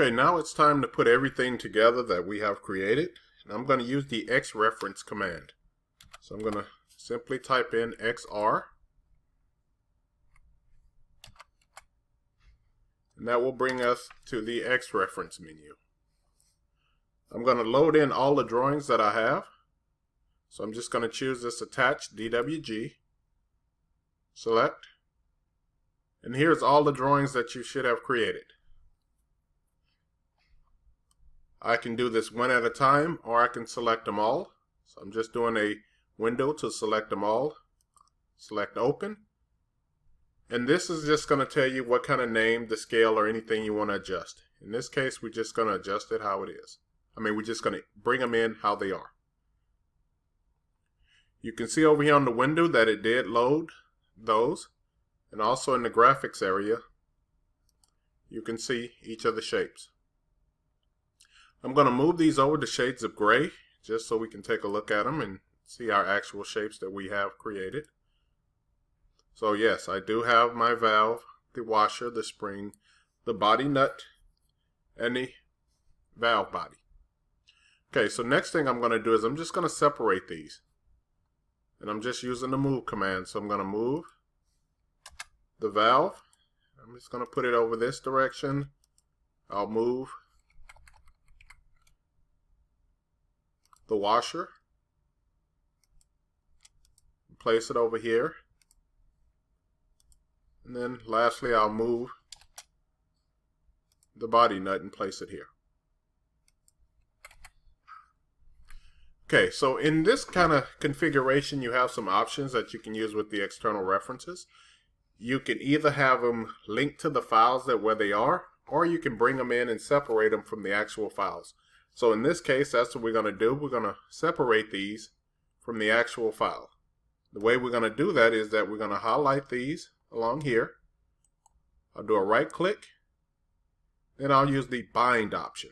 Okay, now it's time to put everything together that we have created. And I'm going to use the X reference command. So I'm going to simply type in XR. And that will bring us to the X reference menu. I'm going to load in all the drawings that I have. So I'm just going to choose this attach DWG. Select. And here's all the drawings that you should have created. I can do this one at a time, or I can select them all. So I'm just doing a window to select them all. Select open. And this is just going to tell you what kind of name, the scale, or anything you want to adjust. In this case, we're just going to adjust it how it is. We're just going to bring them in how they are. You can see over here on the window that it did load those. And also in the graphics area, you can see each of the shapes. I'm going to move these over to shades of gray just so we can take a look at them and see our actual shapes that we have created. So yes, I do have my valve, the washer, the spring, the body nut, and the valve body. Okay, so next thing I'm going to do is I'm just going to separate these. And I'm just using the move command. So I'm going to move the valve. I'm just going to put it over this direction. I'll move the washer, place it over here, and then lastly I'll move the body nut and place it here. Okay, so in this kind of configuration you have some options that you can use with the external references. You can either have them linked to the files that where they are, or you can bring them in and separate them from the actual files. So in this case, that's what we're going to do. We're going to separate these from the actual file. The way we're going to do that is that we're going to highlight these along here. I'll do a right click. Then I'll use the bind option.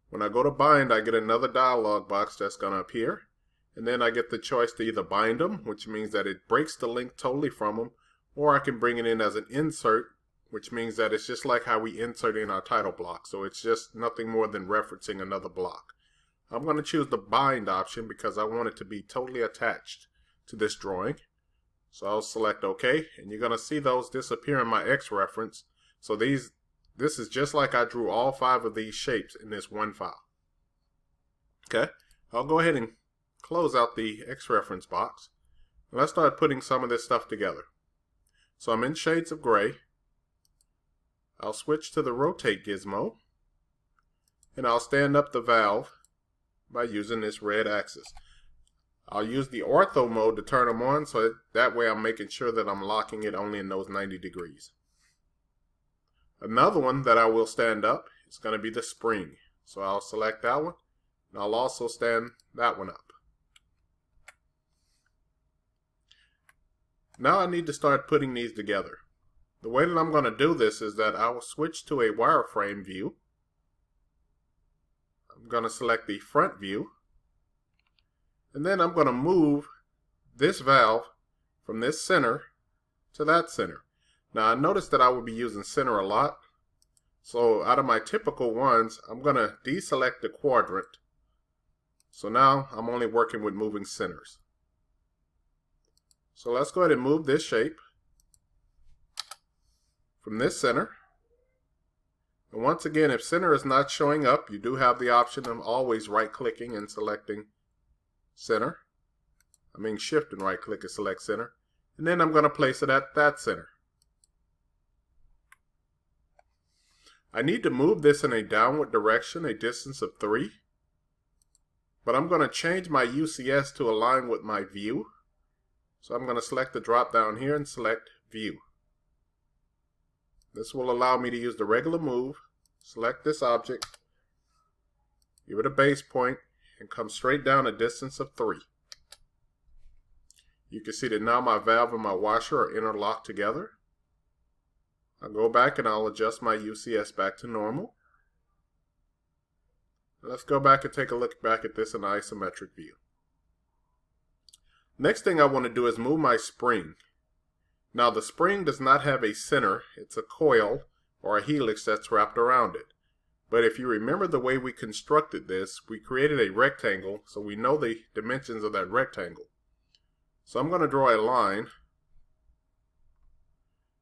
When I go to bind, I get another dialog box that's going to appear. And then I get the choice to either bind them, which means that it breaks the link totally from them, or I can bring it in as an insert, which means that it's just like how we insert in our title block. So it's just nothing more than referencing another block. I'm going to choose the bind option because I want it to be totally attached to this drawing. So I'll select OK, and you're going to see those disappear in my X reference. So this is just like I drew all 5 of these shapes in this one file. Okay, I'll go ahead and close out the X reference box. And let's start putting some of this stuff together. So I'm in shades of gray. I'll switch to the rotate gizmo, and I'll stand up the valve by using this red axis. I'll use the ortho mode to turn them on, so that way I'm making sure that I'm locking it only in those 90 degrees. Another one that I will stand up is going to be the spring. So I'll select that one, and I'll also stand that one up. Now I need to start putting these together. The way that I'm going to do this is that I will switch to a wireframe view. I'm going to select the front view. And then I'm going to move this valve from this center to that center. Now I noticed that I will be using center a lot. So out of my typical ones, I'm going to deselect the quadrant. So now I'm only working with moving centers. So let's go ahead and move this shape from this center. And once again, if center is not showing up, you do have the option of always right clicking and selecting center. Shift and right click and select center. And then I'm going to place it at that center. I need to move this in a downward direction, a distance of 3. But I'm going to change my UCS to align with my view. So I'm going to select the drop down here and select view. This will allow me to use the regular move, select this object, give it a base point, and come straight down a distance of 3. You can see that now my valve and my washer are interlocked together. I'll go back and I'll adjust my UCS back to normal. Let's go back and take a look back at this in an isometric view. Next thing I want to do is move my spring. Now the spring does not have a center, it's a coil or a helix that's wrapped around it. But if you remember the way we constructed this, we created a rectangle, so we know the dimensions of that rectangle. So I'm going to draw a line,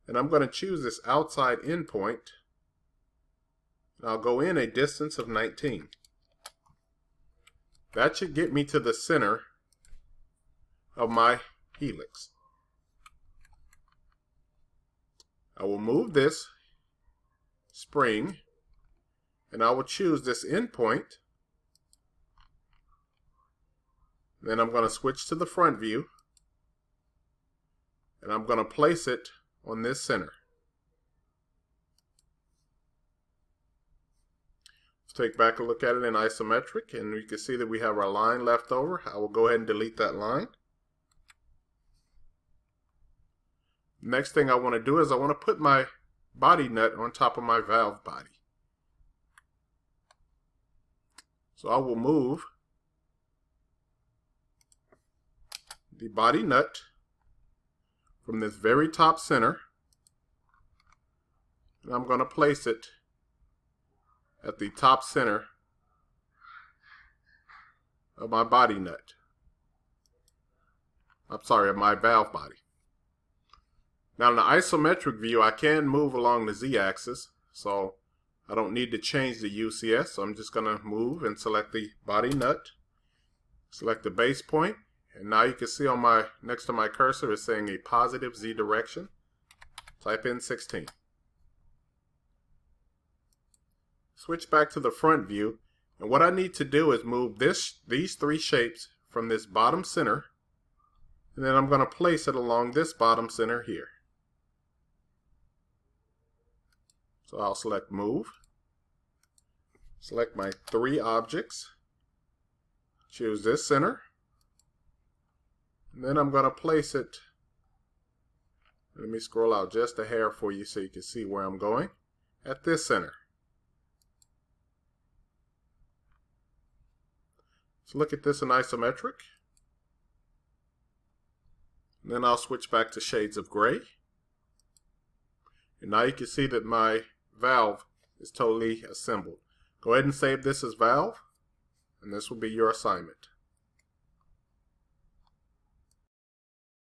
and I'm going to choose this outside endpoint, and I'll go in a distance of 19. That should get me to the center of my helix. I will move this spring, and I will choose this endpoint. Then I'm going to switch to the front view, and I'm going to place it on this center. Let's take back a look at it in isometric, and we can see that we have our line left over. I will go ahead and delete that line. Next thing I want to do is I want to put my body nut on top of my valve body. So I will move the body nut from this very top center, and I'm going to place it at the top center of my body nut. I'm sorry, of my valve body. Now in the isometric view, I can move along the z-axis, so I don't need to change the UCS. So I'm just going to move and select the body nut, select the base point, and now you can see on my next to my cursor it's saying a positive z direction. Type in 16. Switch back to the front view, and what I need to do is move these three shapes from this bottom center, and then I'm going to place it along this bottom center here. So I'll select move, select my three objects, choose this center, and then I'm going to place it. Let me scroll out just a hair for you so you can see where I'm going, at this center. So look at this in isometric. And then I'll switch back to shades of gray. And now you can see that my valve is totally assembled. Go ahead and save this as valve, and this will be your assignment.